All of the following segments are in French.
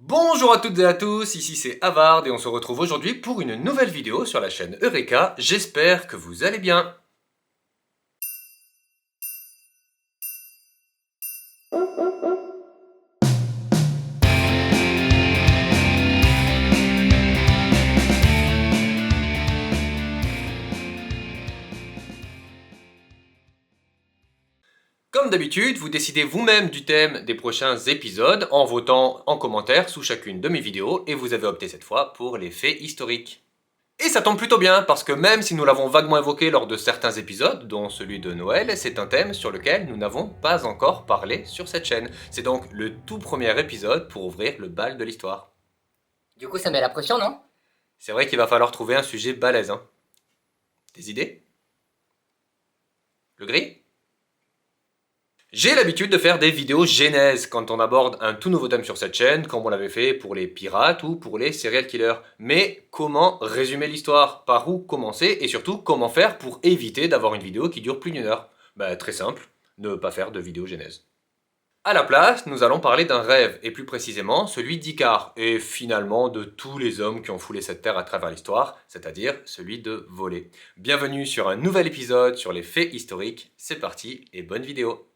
Bonjour à toutes et à tous, ici c'est Havard et on se retrouve aujourd'hui pour une nouvelle vidéo sur la chaîne Eureka. J'espère que vous allez bien. Comme d'habitude, vous décidez vous-même du thème des prochains épisodes en votant en commentaire sous chacune de mes vidéos et vous avez opté cette fois pour les faits historiques. Et ça tombe plutôt bien parce que même si nous l'avons vaguement évoqué lors de certains épisodes, dont celui de Noël, c'est un thème sur lequel nous n'avons pas encore parlé sur cette chaîne. C'est donc le tout premier épisode pour ouvrir le bal de l'histoire. Du coup, ça met la pression, non? C'est vrai qu'il va falloir trouver un sujet balèze, hein. Des idées? Le gris? J'ai l'habitude de faire des vidéos genèse quand on aborde un tout nouveau thème sur cette chaîne, comme on l'avait fait pour les pirates ou pour les serial killers. Mais comment résumer l'histoire? Par où commencer? Et surtout, comment faire pour éviter d'avoir une vidéo qui dure plus d'une heure? Très simple, ne pas faire de vidéo genèse. À la place, nous allons parler d'un rêve, et plus précisément celui d'Icare, et finalement de tous les hommes qui ont foulé cette terre à travers l'histoire, c'est-à-dire celui de voler. Bienvenue sur un nouvel épisode sur les faits historiques, c'est parti et bonne vidéo.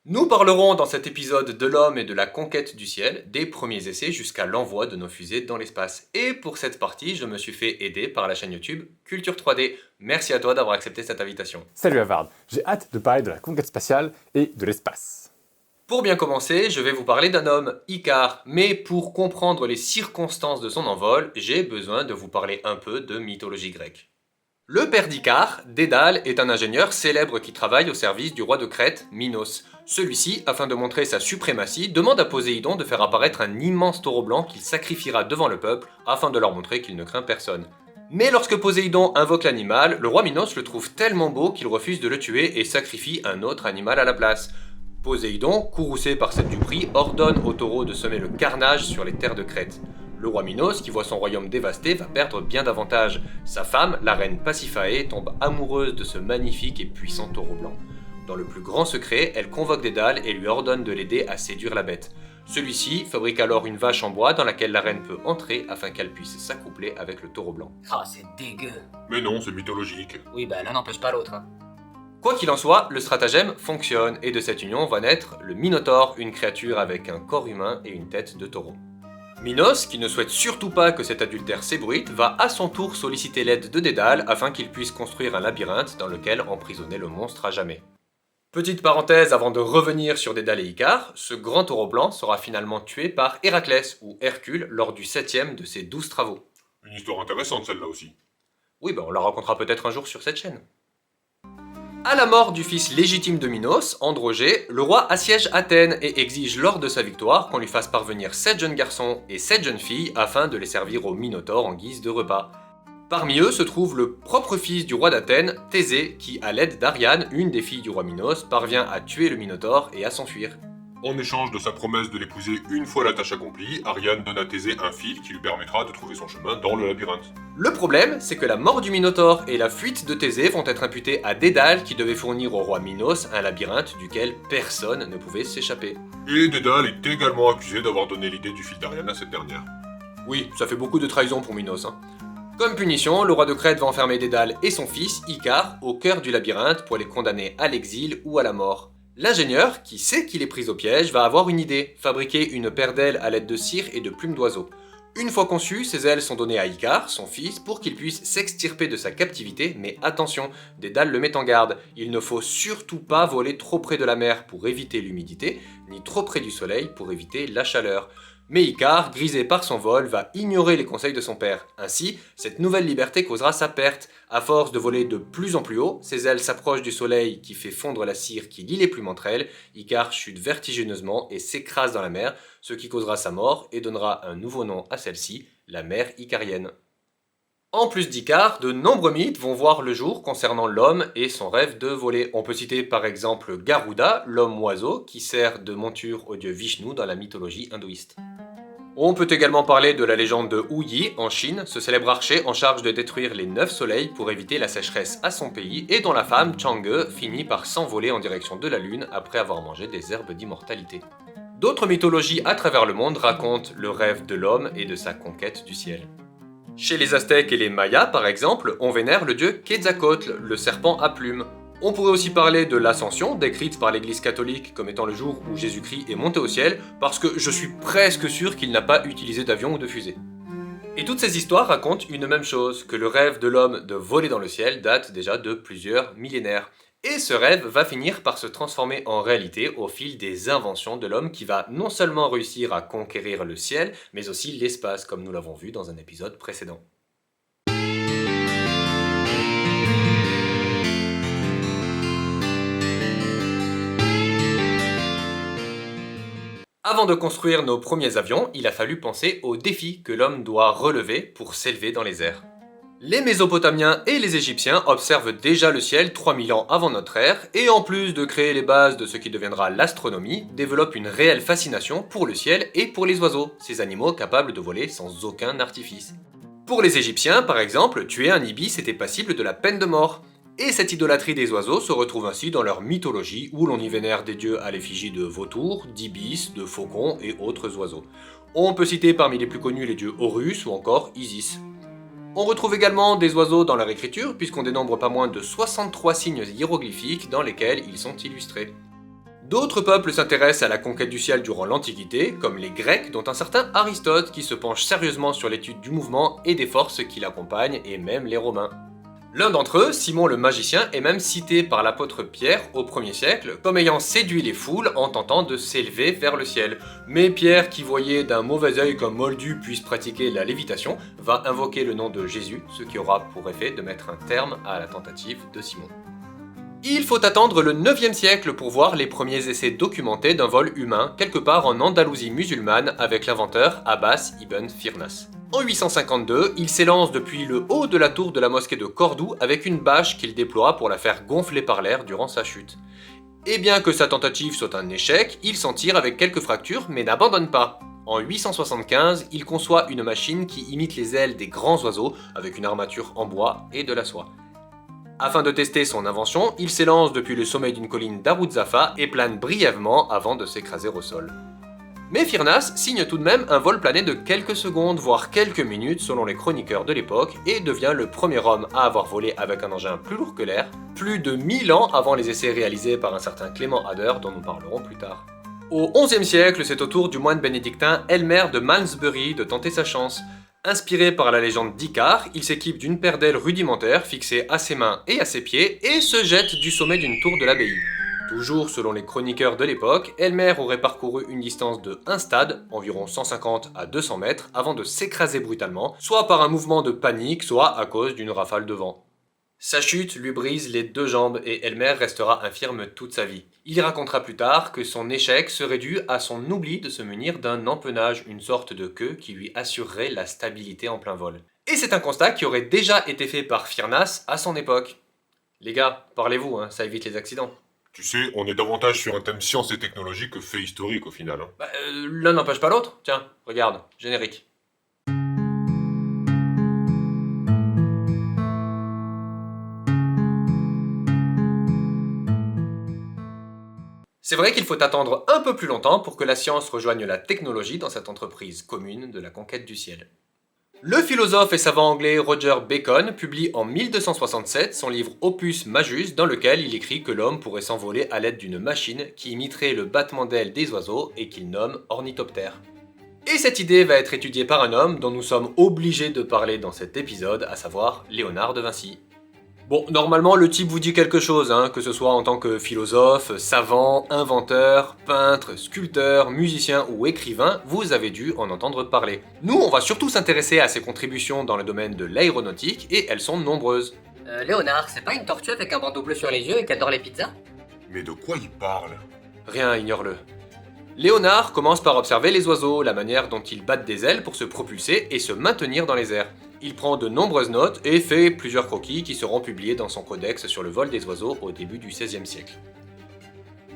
Nous parlerons dans cet épisode de l'homme et de la conquête du ciel, des premiers essais jusqu'à l'envoi de nos fusées dans l'espace. Et pour cette partie, je me suis fait aider par la chaîne YouTube Culture 3D. Merci à toi d'avoir accepté cette invitation. Salut Havard, j'ai hâte de parler de la conquête spatiale et de l'espace. Pour bien commencer, je vais vous parler d'un homme, Icare, mais pour comprendre les circonstances de son envol, j'ai besoin de vous parler un peu de mythologie grecque. Le père d'Icare, Dédale, est un ingénieur célèbre qui travaille au service du roi de Crète, Minos. Celui-ci, afin de montrer sa suprématie, demande à Poséidon de faire apparaître un immense taureau blanc qu'il sacrifiera devant le peuple afin de leur montrer qu'il ne craint personne. Mais lorsque Poséidon invoque l'animal, le roi Minos le trouve tellement beau qu'il refuse de le tuer et sacrifie un autre animal à la place. Poséidon, courroucé par cette duperie, ordonne au taureau de semer le carnage sur les terres de Crète. Le roi Minos, qui voit son royaume dévasté, va perdre bien davantage. Sa femme, la reine Pasiphae, tombe amoureuse de ce magnifique et puissant taureau blanc. Dans le plus grand secret, elle convoque Dédale et lui ordonne de l'aider à séduire la bête. Celui-ci fabrique alors une vache en bois dans laquelle la reine peut entrer afin qu'elle puisse s'accoupler avec le taureau blanc. Ah, c'est dégueu. Mais non, c'est mythologique. Oui, l'un n'empêche pas l'autre. Quoi qu'il en soit, le stratagème fonctionne et de cette union va naître le Minotaure, une créature avec un corps humain et une tête de taureau. Minos, qui ne souhaite surtout pas que cet adultère s'ébruite, va à son tour solliciter l'aide de Dédale afin qu'il puisse construire un labyrinthe dans lequel emprisonner le monstre à jamais. Petite parenthèse avant de revenir sur Dédale et Icare, ce grand taureau blanc sera finalement tué par Héraclès ou Hercule lors du 7e de ses 12 travaux. Une histoire intéressante celle-là aussi. Oui, on la racontera peut-être un jour sur cette chaîne. À la mort du fils légitime de Minos, Androgée, le roi assiège Athènes et exige lors de sa victoire qu'on lui fasse parvenir 7 jeunes garçons et 7 jeunes filles afin de les servir au Minotaure en guise de repas. Parmi eux se trouve le propre fils du roi d'Athènes, Thésée, qui, à l'aide d'Ariane, une des filles du roi Minos, parvient à tuer le Minotaure et à s'enfuir. En échange de sa promesse de l'épouser une fois la tâche accomplie, Ariane donne à Thésée un fil qui lui permettra de trouver son chemin dans le labyrinthe. Le problème, c'est que la mort du Minotaure et la fuite de Thésée vont être imputées à Dédale qui devait fournir au roi Minos un labyrinthe duquel personne ne pouvait s'échapper. Et Dédale est également accusé d'avoir donné l'idée du fil d'Ariane à cette dernière. Oui, ça fait beaucoup de trahison pour Minos, hein. Comme punition, le roi de Crète va enfermer Dédale et son fils, Icare, au cœur du labyrinthe pour les condamner à l'exil ou à la mort. L'ingénieur, qui sait qu'il est pris au piège, va avoir une idée, fabriquer une paire d'ailes à l'aide de cire et de plumes d'oiseaux. Une fois conçues, ces ailes sont données à Icare, son fils, pour qu'il puisse s'extirper de sa captivité, mais attention, Dédale le met en garde, il ne faut surtout pas voler trop près de la mer pour éviter l'humidité, ni trop près du soleil pour éviter la chaleur. Mais Icare, grisé par son vol, va ignorer les conseils de son père. Ainsi, cette nouvelle liberté causera sa perte. À force de voler de plus en plus haut, ses ailes s'approchent du soleil qui fait fondre la cire qui lie les plumes entre elles. Icare chute vertigineusement et s'écrase dans la mer, ce qui causera sa mort et donnera un nouveau nom à celle-ci, la mer Icarienne. En plus d'Icare, de nombreux mythes vont voir le jour concernant l'homme et son rêve de voler. On peut citer par exemple Garuda, l'homme oiseau, qui sert de monture au dieu Vishnu dans la mythologie hindouiste. On peut également parler de la légende de Wu Yi en Chine, ce célèbre archer en charge de détruire les 9 soleils pour éviter la sécheresse à son pays et dont la femme, Chang'e, finit par s'envoler en direction de la lune après avoir mangé des herbes d'immortalité. D'autres mythologies à travers le monde racontent le rêve de l'homme et de sa conquête du ciel. Chez les Aztèques et les Mayas, par exemple, on vénère le dieu Quetzalcoatl, le serpent à plumes. On pourrait aussi parler de l'Ascension, décrite par l'Église catholique comme étant le jour où Jésus-Christ est monté au ciel, parce que je suis presque sûr qu'il n'a pas utilisé d'avion ou de fusée. Et toutes ces histoires racontent une même chose, que le rêve de l'homme de voler dans le ciel date déjà de plusieurs millénaires. Et ce rêve va finir par se transformer en réalité au fil des inventions de l'homme qui va non seulement réussir à conquérir le ciel, mais aussi l'espace, comme nous l'avons vu dans un épisode précédent. Avant de construire nos premiers avions, il a fallu penser aux défis que l'homme doit relever pour s'élever dans les airs. Les Mésopotamiens et les Égyptiens observent déjà le ciel 3000 ans avant notre ère, et en plus de créer les bases de ce qui deviendra l'astronomie, développent une réelle fascination pour le ciel et pour les oiseaux, ces animaux capables de voler sans aucun artifice. Pour les Égyptiens, par exemple, tuer un ibis était passible de la peine de mort. Et cette idolâtrie des oiseaux se retrouve ainsi dans leur mythologie où l'on y vénère des dieux à l'effigie de vautours, d'ibis, de faucons et autres oiseaux. On peut citer parmi les plus connus les dieux Horus ou encore Isis. On retrouve également des oiseaux dans leur écriture puisqu'on dénombre pas moins de 63 signes hiéroglyphiques dans lesquels ils sont illustrés. D'autres peuples s'intéressent à la conquête du ciel durant l'Antiquité, comme les Grecs dont un certain Aristote qui se penche sérieusement sur l'étude du mouvement et des forces qui l'accompagnent et même les Romains. L'un d'entre eux, Simon le magicien, est même cité par l'apôtre Pierre au 1er siècle comme ayant séduit les foules en tentant de s'élever vers le ciel. Mais Pierre, qui voyait d'un mauvais œil qu'un moldu puisse pratiquer la lévitation, va invoquer le nom de Jésus, ce qui aura pour effet de mettre un terme à la tentative de Simon. Il faut attendre le 9e siècle pour voir les premiers essais documentés d'un vol humain quelque part en Andalousie musulmane avec l'inventeur Abbas ibn Firnas. En 852, il s'élance depuis le haut de la tour de la mosquée de Cordoue avec une bâche qu'il déploie pour la faire gonfler par l'air durant sa chute. Et bien que sa tentative soit un échec, il s'en tire avec quelques fractures mais n'abandonne pas. En 875, il conçoit une machine qui imite les ailes des grands oiseaux avec une armature en bois et de la soie. Afin de tester son invention, il s'élance depuis le sommet d'une colline d'Aruzzafa et plane brièvement avant de s'écraser au sol. Mais Firnas signe tout de même un vol plané de quelques secondes, voire quelques minutes selon les chroniqueurs de l'époque, et devient le premier homme à avoir volé avec un engin plus lourd que l'air, plus de 1000 ans avant les essais réalisés par un certain Clément Ader dont nous parlerons plus tard. Au XIe siècle, c'est au tour du moine bénédictin Elmer de Malmesbury de tenter sa chance. Inspiré par la légende d'Icare, il s'équipe d'une paire d'ailes rudimentaires fixées à ses mains et à ses pieds et se jette du sommet d'une tour de l'abbaye. Toujours selon les chroniqueurs de l'époque, Elmer aurait parcouru une distance de 1 stade, environ 150 à 200 mètres, avant de s'écraser brutalement, soit par un mouvement de panique, soit à cause d'une rafale de vent. Sa chute lui brise les 2 jambes et Elmer restera infirme toute sa vie. Il racontera plus tard que son échec serait dû à son oubli de se munir d'un empennage, une sorte de queue qui lui assurerait la stabilité en plein vol. Et c'est un constat qui aurait déjà été fait par Firnas à son époque. Les gars, parlez-vous, ça évite les accidents. Tu sais, on est davantage sur un thème science et technologie que fait historique au final. L'un n'empêche pas l'autre. Tiens, regarde, générique. C'est vrai qu'il faut attendre un peu plus longtemps pour que la science rejoigne la technologie dans cette entreprise commune de la conquête du ciel. Le philosophe et savant anglais Roger Bacon publie en 1267 son livre Opus Majus dans lequel il écrit que l'homme pourrait s'envoler à l'aide d'une machine qui imiterait le battement d'ailes des oiseaux et qu'il nomme ornithoptère. Et cette idée va être étudiée par un homme dont nous sommes obligés de parler dans cet épisode, à savoir Léonard de Vinci. Bon, normalement le type vous dit quelque chose, que ce soit en tant que philosophe, savant, inventeur, peintre, sculpteur, musicien ou écrivain, vous avez dû en entendre parler. Nous, on va surtout s'intéresser à ses contributions dans le domaine de l'aéronautique, et elles sont nombreuses. Léonard, c'est pas une tortue avec un bandeau bleu sur les yeux et qui adore les pizzas? Mais de quoi il parle? Rien, ignore-le. Léonard commence par observer les oiseaux, la manière dont ils battent des ailes pour se propulser et se maintenir dans les airs. Il prend de nombreuses notes et fait plusieurs croquis qui seront publiés dans son codex sur le vol des oiseaux au début du XVIe siècle.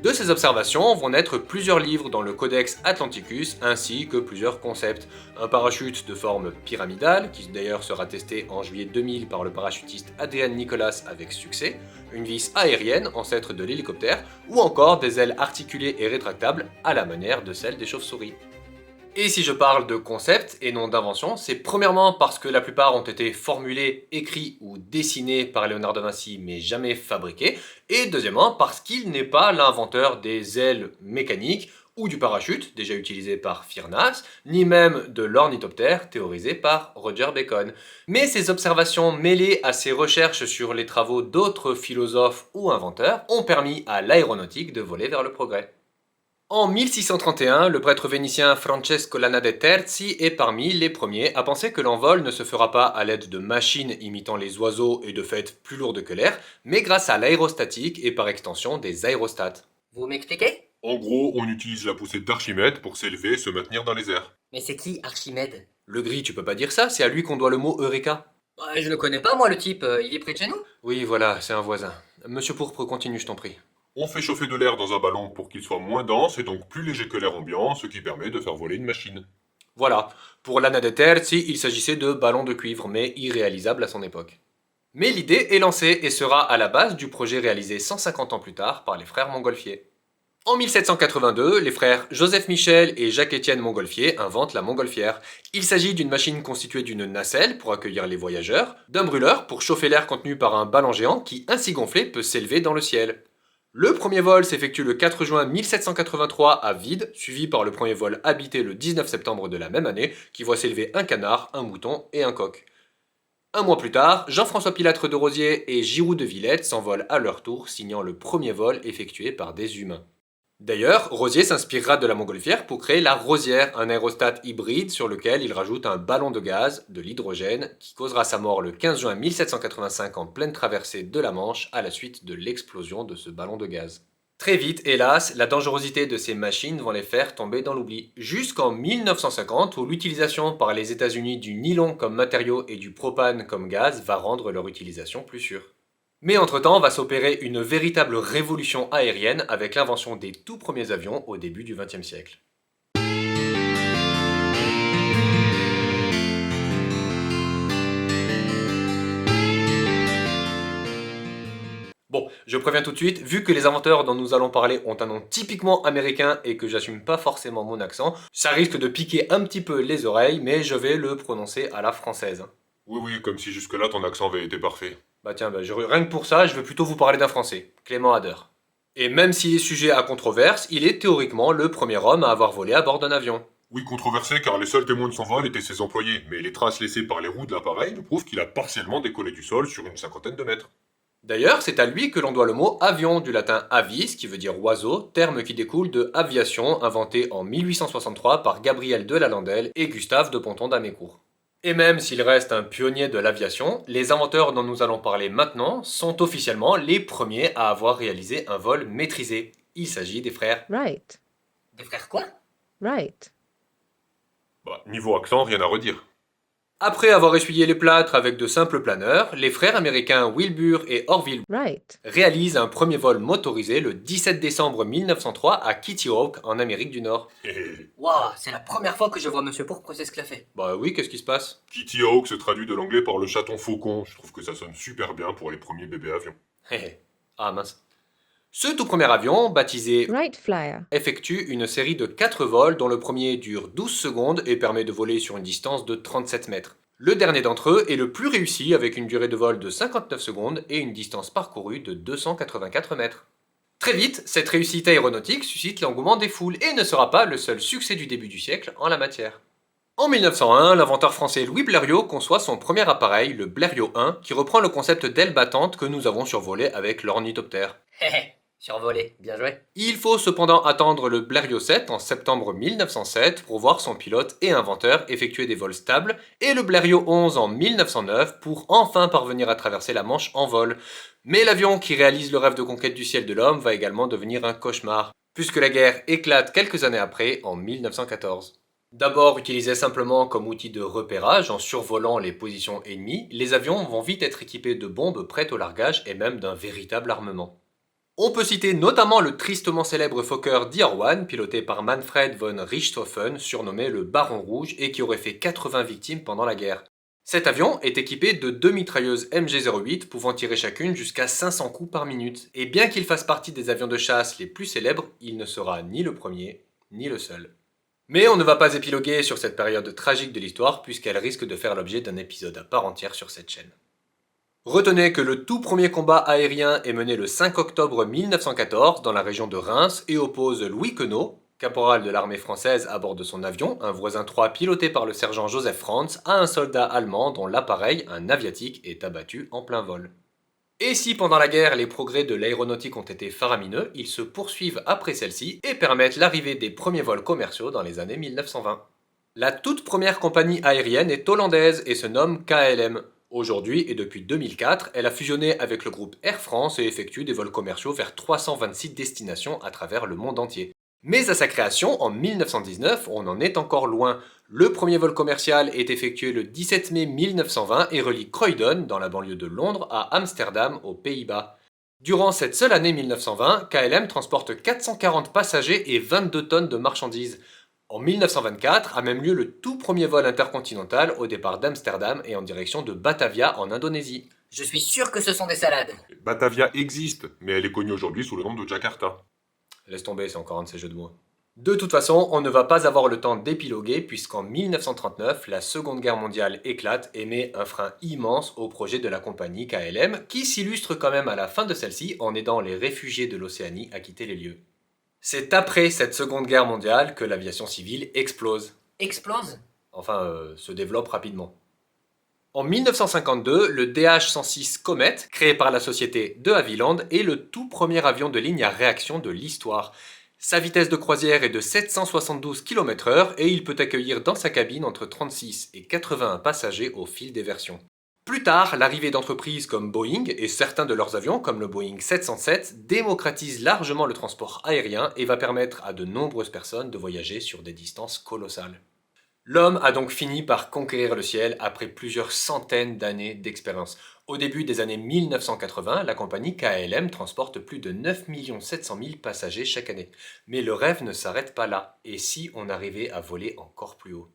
De ces observations vont naître plusieurs livres dans le Codex Atlanticus ainsi que plusieurs concepts. Un parachute de forme pyramidale, qui d'ailleurs sera testé en juillet 2000 par le parachutiste Adrian Nicolas avec succès, une vis aérienne, ancêtre de l'hélicoptère, ou encore des ailes articulées et rétractables à la manière de celles des chauves-souris. Et si je parle de concept et non d'invention, c'est premièrement parce que la plupart ont été formulés, écrits ou dessinés par Léonard de Vinci mais jamais fabriqués, et deuxièmement parce qu'il n'est pas l'inventeur des ailes mécaniques ou du parachute, déjà utilisé par Furness, ni même de l'ornithoptère, théorisé par Roger Bacon. Mais ces observations mêlées à ses recherches sur les travaux d'autres philosophes ou inventeurs ont permis à l'aéronautique de voler vers le progrès. En 1631, le prêtre vénitien Francesco Lana de Terzi est parmi les premiers à penser que l'envol ne se fera pas à l'aide de machines imitant les oiseaux et de fait plus lourdes que l'air, mais grâce à l'aérostatique et par extension des aérostats. Vous m'expliquez? En gros, on utilise la poussée d'Archimède pour s'élever et se maintenir dans les airs. Mais c'est qui Archimède? Le gris, tu peux pas dire ça, c'est à lui qu'on doit le mot Eureka. Ouais, je le connais pas moi le type, il est près de chez nous? Oui, voilà, c'est un voisin. Monsieur Pourpre, continue, je t'en prie. On fait chauffer de l'air dans un ballon pour qu'il soit moins dense et donc plus léger que l'air ambiant, ce qui permet de faire voler une machine. Voilà, pour Lana de Terzi, il s'agissait de ballons de cuivre, mais irréalisables à son époque. Mais l'idée est lancée et sera à la base du projet réalisé 150 ans plus tard par les frères Montgolfier. En 1782, les frères Joseph Michel et Jacques-Étienne Montgolfier inventent la montgolfière. Il s'agit d'une machine constituée d'une nacelle pour accueillir les voyageurs, d'un brûleur pour chauffer l'air contenu par un ballon géant qui, ainsi gonflé, peut s'élever dans le ciel. Le premier vol s'effectue le 4 juin 1783 à vide, suivi par le premier vol habité le 19 septembre de la même année, qui voit s'élever un canard, un mouton et un coq. Un mois plus tard, Jean-François Pilâtre de Rosiers et Giroud de Villette s'envolent à leur tour, signant le premier vol effectué par des humains. D'ailleurs, Rosier s'inspirera de la montgolfière pour créer la Rosière, un aérostat hybride sur lequel il rajoute un ballon de gaz, de l'hydrogène, qui causera sa mort le 15 juin 1785 en pleine traversée de la Manche à la suite de l'explosion de ce ballon de gaz. Très vite, hélas, la dangerosité de ces machines vont les faire tomber dans l'oubli, jusqu'en 1950 où l'utilisation par les États-Unis du nylon comme matériau et du propane comme gaz va rendre leur utilisation plus sûre. Mais entre-temps va s'opérer une véritable révolution aérienne avec l'invention des tout premiers avions au début du XXe siècle. Bon, je préviens tout de suite, vu que les inventeurs dont nous allons parler ont un nom typiquement américain et que j'assume pas forcément mon accent, ça risque de piquer un petit peu les oreilles, mais je vais le prononcer à la française. Oui, comme si jusque-là ton accent avait été parfait. Bah tiens, rien que pour ça, je vais plutôt vous parler d'un français, Clément Ader. Et même s'il est sujet à controverse, il est théoriquement le premier homme à avoir volé à bord d'un avion. Oui, controversé car les seuls témoins de son vol étaient ses employés, mais les traces laissées par les roues de l'appareil nous prouvent qu'il a partiellement décollé du sol sur une cinquantaine de mètres. D'ailleurs, c'est à lui que l'on doit le mot avion, du latin avis, qui veut dire oiseau, terme qui découle de aviation, inventé en 1863 par Gabriel de Lalandelle et Gustave de Ponton d'Amécourt. Et même s'il reste un pionnier de l'aviation, les inventeurs dont nous allons parler maintenant sont officiellement les premiers à avoir réalisé un vol maîtrisé. Il s'agit des frères Right. Des frères quoi? Right. Bah, niveau accent, rien à redire. Après avoir essuyé les plâtres avec de simples planeurs, les frères américains Wilbur et Orville Right. réalisent un premier vol motorisé le 17 décembre 1903 à Kitty Hawk en Amérique du Nord. Waouh, c'est la première fois que je vois Monsieur Pourpre s'esclaffer. Bah oui, qu'est-ce qui se passe? Kitty Hawk se traduit de l'anglais par le chaton faucon. Je trouve que ça sonne super bien pour les premiers bébés avions. Ah mince. Ce tout premier avion, baptisé Wright Flyer. effectue une série de 4 vols dont le premier dure 12 secondes et permet de voler sur une distance de 37 mètres. Le dernier d'entre eux est le plus réussi avec une durée de vol de 59 secondes et une distance parcourue de 284 mètres. Très vite, cette réussite aéronautique suscite l'engouement des foules et ne sera pas le seul succès du début du siècle en la matière. En 1901, l'inventeur français Louis Blériot conçoit son premier appareil, le Blériot 1, qui reprend le concept d'aile battante que nous avons survolé avec l'ornithoptère. Survolé, bien joué. Il faut cependant attendre le Blériot 7 en septembre 1907 pour voir son pilote et inventeur effectuer des vols stables, et le Blériot 11 en 1909 pour enfin parvenir à traverser la Manche en vol. Mais l'avion qui réalise le rêve de conquête du ciel de l'homme va également devenir un cauchemar, puisque la guerre éclate quelques années après, en 1914. D'abord utilisés simplement comme outil de repérage en survolant les positions ennemies, les avions vont vite être équipés de bombes prêtes au largage et même d'un véritable armement. On peut citer notamment le tristement célèbre Fokker DR-1, piloté par Manfred von Richthofen, surnommé le Baron Rouge, et qui aurait fait 80 victimes pendant la guerre. Cet avion est équipé de 2 mitrailleuses MG-08 pouvant tirer chacune jusqu'à 500 coups par minute. Et bien qu'il fasse partie des avions de chasse les plus célèbres, il ne sera ni le premier, ni le seul. Mais on ne va pas épiloguer sur cette période tragique de l'histoire puisqu'elle risque de faire l'objet d'un épisode à part entière sur cette chaîne. Retenez que le tout premier combat aérien est mené le 5 octobre 1914 dans la région de Reims et oppose Louis Queneau, caporal de l'armée française à bord de son avion, un voisin 3 piloté par le sergent Joseph Franz, à un soldat allemand dont l'appareil, un aviatique, est abattu en plein vol. Et si pendant la guerre les progrès de l'aéronautique ont été faramineux, ils se poursuivent après celle-ci et permettent l'arrivée des premiers vols commerciaux dans les années 1920. La toute première compagnie aérienne est hollandaise et se nomme KLM. Aujourd'hui et depuis 2004, elle a fusionné avec le groupe Air France et effectue des vols commerciaux vers 326 destinations à travers le monde entier. Mais à sa création, en 1919, on en est encore loin. Le premier vol commercial est effectué le 17 mai 1920 et relie Croydon, dans la banlieue de Londres, à Amsterdam, aux Pays-Bas. Durant cette seule année 1920, KLM transporte 440 passagers et 22 tonnes de marchandises. En 1924 a même lieu le tout premier vol intercontinental au départ d'Amsterdam et en direction de Batavia en Indonésie. Je suis sûr que ce sont des salades. Batavia existe, mais elle est connue aujourd'hui sous le nom de Jakarta. Laisse tomber, c'est encore un de ces jeux de mots. De toute façon, on ne va pas avoir le temps d'épiloguer puisqu'en 1939, la Seconde Guerre mondiale éclate et met un frein immense au projet de la compagnie KLM qui s'illustre quand même à la fin de celle-ci en aidant les réfugiés de l'Océanie à quitter les lieux. C'est après cette Seconde Guerre mondiale que l'aviation civile explose. Explose? Enfin, se développe rapidement. En 1952, le DH-106 Comet, créé par la société de Havilland, est le tout premier avion de ligne à réaction de l'histoire. Sa vitesse de croisière est de 772 km/h et il peut accueillir dans sa cabine entre 36 et 81 passagers au fil des versions. Plus tard, l'arrivée d'entreprises comme Boeing et certains de leurs avions, comme le Boeing 707, démocratise largement le transport aérien et va permettre à de nombreuses personnes de voyager sur des distances colossales. L'homme a donc fini par conquérir le ciel après plusieurs centaines d'années d'expérience. Au début des années 1980, la compagnie KLM transporte plus de 9 700 000 passagers chaque année. Mais le rêve ne s'arrête pas là. Et si on arrivait à voler encore plus haut ?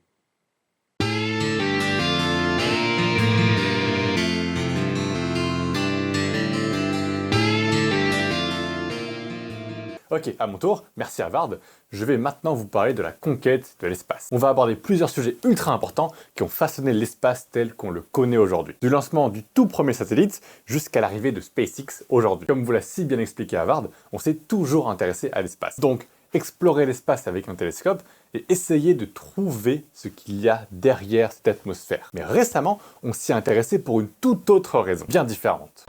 Ok, à mon tour, merci Harvard. Je vais maintenant vous parler de la conquête de l'espace. On va aborder plusieurs sujets ultra importants qui ont façonné l'espace tel qu'on le connaît aujourd'hui. Du lancement du tout premier satellite jusqu'à l'arrivée de SpaceX aujourd'hui. Comme vous l'a si bien expliqué Harvard, on s'est toujours intéressé à l'espace. Donc, explorer l'espace avec un télescope et essayer de trouver ce qu'il y a derrière cette atmosphère. Mais récemment, on s'y est intéressé pour une toute autre raison, bien différente.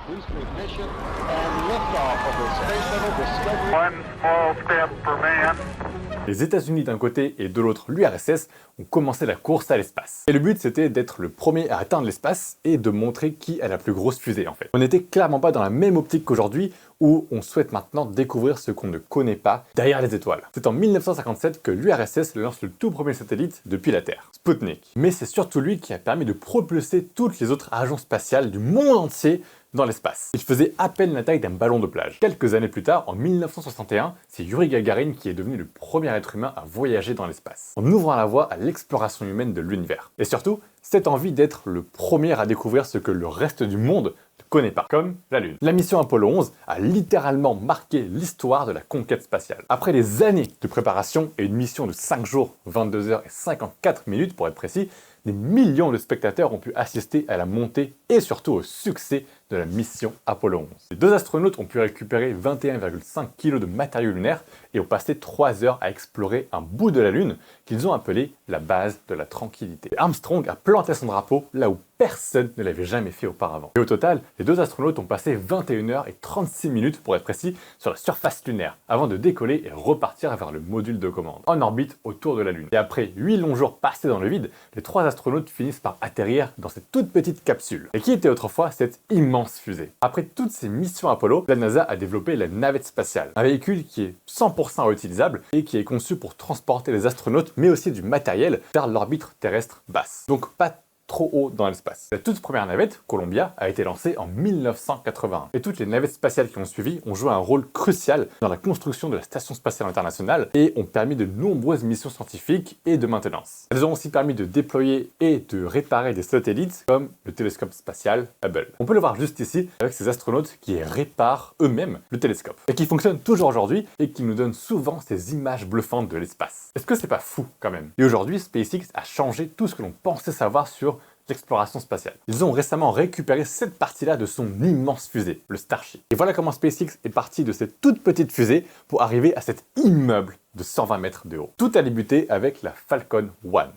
Booster ignition and liftoff of the Space Shuttle Discovery. One small step for man. Les États-Unis d'un côté et de l'autre l'URSS ont commencé la course à l'espace. Et le but c'était d'être le premier à atteindre l'espace et de montrer qui a la plus grosse fusée en fait. On n'était clairement pas dans la même optique qu'aujourd'hui où on souhaite maintenant découvrir ce qu'on ne connaît pas derrière les étoiles. C'est en 1957 que l'URSS lance le tout premier satellite depuis la Terre, Sputnik. Mais c'est surtout lui qui a permis de propulser toutes les autres agences spatiales du monde entier dans l'espace. Il faisait à peine la taille d'un ballon de plage. Quelques années plus tard, en 1961, c'est Yuri Gagarin qui est devenu le premier être humain à voyager dans l'espace, en ouvrant la voie à l'exploration humaine de l'univers. Et surtout, cette envie d'être le premier à découvrir ce que le reste du monde ne connaît pas, comme la Lune. La mission Apollo 11 a littéralement marqué l'histoire de la conquête spatiale. Après des années de préparation et une mission de 5 jours, 22 heures et 54 minutes pour être précis, des millions de spectateurs ont pu assister à la montée et surtout au succès de la mission Apollo 11. Les deux astronautes ont pu récupérer 21,5 kg de matériau lunaire et ont passé 3 heures à explorer un bout de la Lune qu'ils ont appelé la base de la tranquillité. Et Armstrong a planté son drapeau là où personne ne l'avait jamais fait auparavant. Et au total, les deux astronautes ont passé 21 heures et 36 minutes pour être précis sur la surface lunaire avant de décoller et repartir vers le module de commande en orbite autour de la Lune. Et après 8 longs jours passés dans le vide, les 3 astronautes finissent par atterrir dans cette toute petite capsule. Et qui était autrefois cette immense fusée. Après toutes ces missions Apollo, la NASA a développé la navette spatiale, un véhicule qui est 100% réutilisable et qui est conçu pour transporter les astronautes mais aussi du matériel vers l'orbite terrestre basse. Donc pas trop haut dans l'espace. La toute première navette, Columbia, a été lancée en 1981. Et toutes les navettes spatiales qui ont suivi ont joué un rôle crucial dans la construction de la Station Spatiale Internationale et ont permis de nombreuses missions scientifiques et de maintenance. Elles ont aussi permis de déployer et de réparer des satellites comme le télescope spatial Hubble. On peut le voir juste ici avec ces astronautes qui réparent eux-mêmes le télescope et qui fonctionnent toujours aujourd'hui et qui nous donnent souvent ces images bluffantes de l'espace. Est-ce que c'est pas fou quand même? Et aujourd'hui, SpaceX a changé tout ce que l'on pensait savoir sur l'exploration spatiale. Ils ont récemment récupéré cette partie-là de son immense fusée, le Starship. Et voilà comment SpaceX est parti de cette toute petite fusée pour arriver à cet immeuble de 120 mètres de haut. Tout a débuté avec la Falcon 1. 3, 2, 1,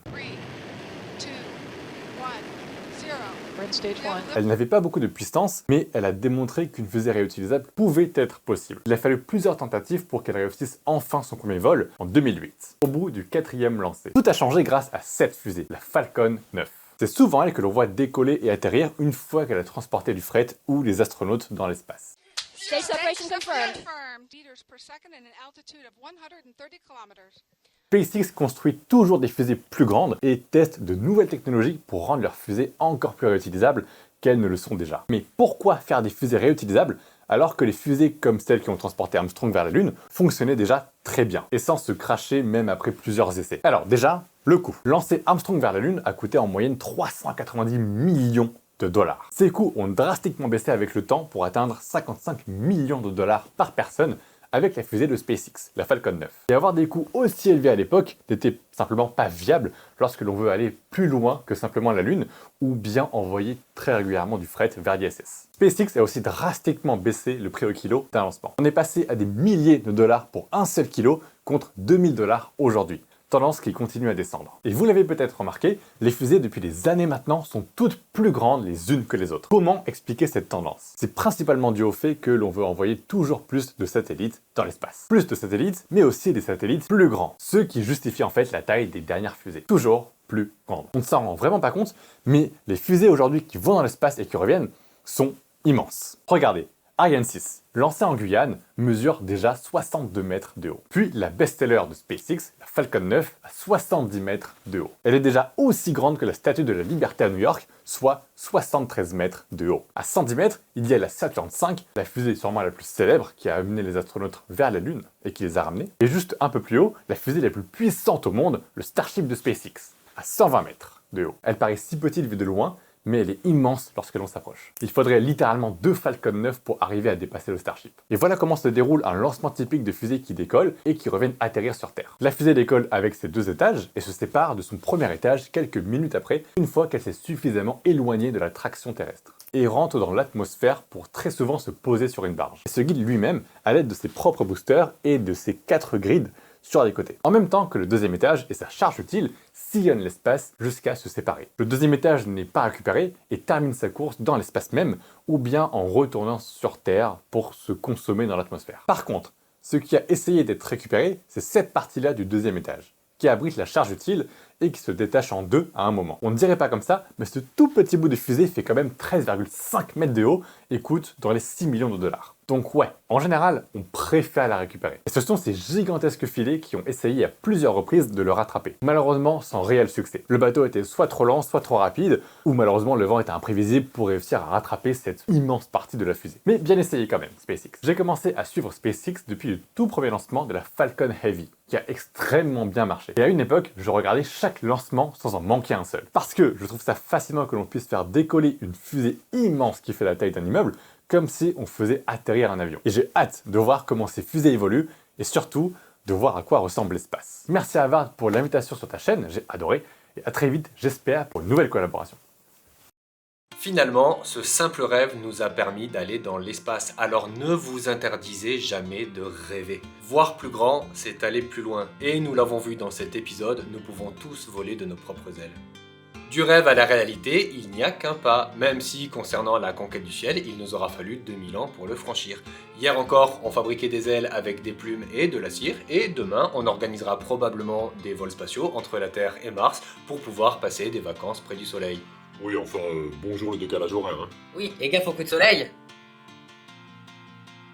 0. We're in stage 1. Elle n'avait pas beaucoup de puissance, mais elle a démontré qu'une fusée réutilisable pouvait être possible. Il a fallu plusieurs tentatives pour qu'elle réussisse enfin son premier vol en 2008, au bout du 4e lancé. Tout a changé grâce à cette fusée, la Falcon 9. C'est souvent elle que l'on voit décoller et atterrir une fois qu'elle a transporté du fret ou les astronautes dans l'espace. Stage separation confirmed. Meters per second and an altitude of 130 kilometers. SpaceX construit toujours des fusées plus grandes et teste de nouvelles technologies pour rendre leurs fusées encore plus réutilisables qu'elles ne le sont déjà. Mais pourquoi faire des fusées réutilisables alors que les fusées comme celles qui ont transporté Armstrong vers la Lune fonctionnaient déjà très bien et sans se cracher même après plusieurs essais? Alors déjà, le coût. Lancer Armstrong vers la Lune a coûté en moyenne 390 millions de dollars. Ces coûts ont drastiquement baissé avec le temps pour atteindre 55 millions de dollars par personne avec la fusée de SpaceX, la Falcon 9. Et avoir des coûts aussi élevés à l'époque n'était simplement pas viable lorsque l'on veut aller plus loin que simplement la Lune ou bien envoyer très régulièrement du fret vers l'ISS. SpaceX a aussi drastiquement baissé le prix au kilo d'un lancement. On est passé à des milliers de dollars pour un seul kilo contre 2000 dollars aujourd'hui. Tendance qui continue à descendre. Et vous l'avez peut-être remarqué, les fusées depuis des années maintenant sont toutes plus grandes les unes que les autres. Comment expliquer cette tendance? C'est principalement dû au fait que l'on veut envoyer toujours plus de satellites dans l'espace. Plus de satellites, mais aussi des satellites plus grands. Ce qui justifie en fait la taille des dernières fusées. Toujours plus grandes. On ne s'en rend vraiment pas compte, mais les fusées aujourd'hui qui vont dans l'espace et qui reviennent sont immenses. Regardez. Ariane 6, lancée en Guyane, mesure déjà 62 mètres de haut. Puis la best-seller de SpaceX, la Falcon 9, à 70 mètres de haut. Elle est déjà aussi grande que la Statue de la Liberté à New York, soit 73 mètres de haut. À 110 mètres, il y a la Saturn V, la fusée sûrement la plus célèbre qui a amené les astronautes vers la Lune et qui les a ramenés. Et juste un peu plus haut, la fusée la plus puissante au monde, le Starship de SpaceX, à 120 mètres de haut. Elle paraît si petite vue de loin, mais elle est immense lorsque l'on s'approche. Il faudrait littéralement 2 Falcon 9 pour arriver à dépasser le Starship. Et voilà comment se déroule un lancement typique de fusée qui décolle et qui reviennent atterrir sur Terre. La fusée décolle avec ses 2 étages et se sépare de son premier étage quelques minutes après, une fois qu'elle s'est suffisamment éloignée de la traction terrestre. Et rentre dans l'atmosphère pour très souvent se poser sur une barge. Et se guide lui-même à l'aide de ses propres boosters et de ses 4 grids sur les côtés. En même temps que le 2e étage et sa charge utile sillonnent l'espace jusqu'à se séparer. Le 2e étage n'est pas récupéré et termine sa course dans l'espace même ou bien en retournant sur Terre pour se consommer dans l'atmosphère. Par contre, ce qui a essayé d'être récupéré, c'est cette partie-là du 2e étage, qui abrite la charge utile et qui se détache en deux à un moment. On ne dirait pas comme ça, mais ce tout petit bout de fusée fait quand même 13,5 mètres de haut et coûte dans les 6 millions de dollars. Donc ouais, en général, on préfère la récupérer. Et ce sont ces gigantesques filets qui ont essayé à plusieurs reprises de le rattraper. Malheureusement, sans réel succès. Le bateau était soit trop lent, soit trop rapide, ou malheureusement le vent était imprévisible pour réussir à rattraper cette immense partie de la fusée. Mais bien essayé quand même, SpaceX. J'ai commencé à suivre SpaceX depuis le tout premier lancement de la Falcon Heavy, qui a extrêmement bien marché. Et à une époque, je regardais chaque lancement sans en manquer un seul. Parce que je trouve ça fascinant que l'on puisse faire décoller une fusée immense qui fait la taille d'un immeuble, comme si on faisait atterrir un avion. Et j'ai hâte de voir comment ces fusées évoluent, et surtout, de voir à quoi ressemble l'espace. Merci à Vard pour l'invitation sur ta chaîne, j'ai adoré, et à très vite, j'espère, pour une nouvelle collaboration. Finalement, ce simple rêve nous a permis d'aller dans l'espace, alors ne vous interdisez jamais de rêver. Voir plus grand, c'est aller plus loin, et nous l'avons vu dans cet épisode, nous pouvons tous voler de nos propres ailes. Du rêve à la réalité, il n'y a qu'un pas, même si, concernant la conquête du ciel, il nous aura fallu 2000 ans pour le franchir. Hier encore, on fabriquait des ailes avec des plumes et de la cire, et demain, on organisera probablement des vols spatiaux entre la Terre et Mars pour pouvoir passer des vacances près du Soleil. Oui, enfin, bonjour le décalage horaire, hein. Oui, et gaffe au coup de soleil.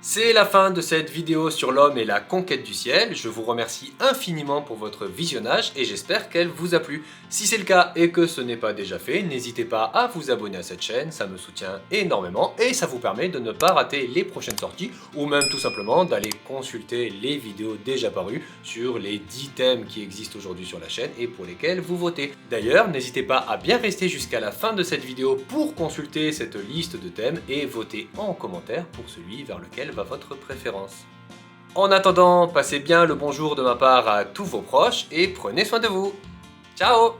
C'est la fin de cette vidéo sur l'homme et la conquête du ciel. Je vous remercie infiniment pour votre visionnage et j'espère qu'elle vous a plu. Si c'est le cas et que ce n'est pas déjà fait, n'hésitez pas à vous abonner à cette chaîne, ça me soutient énormément et ça vous permet de ne pas rater les prochaines sorties ou même tout simplement d'aller consulter les vidéos déjà parues sur les 10 thèmes qui existent aujourd'hui sur la chaîne et pour lesquels vous votez. D'ailleurs, n'hésitez pas à bien rester jusqu'à la fin de cette vidéo pour consulter cette liste de thèmes et voter en commentaire pour celui vers lequel va votre préférence. En attendant, passez bien le bonjour de ma part à tous vos proches et prenez soin de vous. Ciao!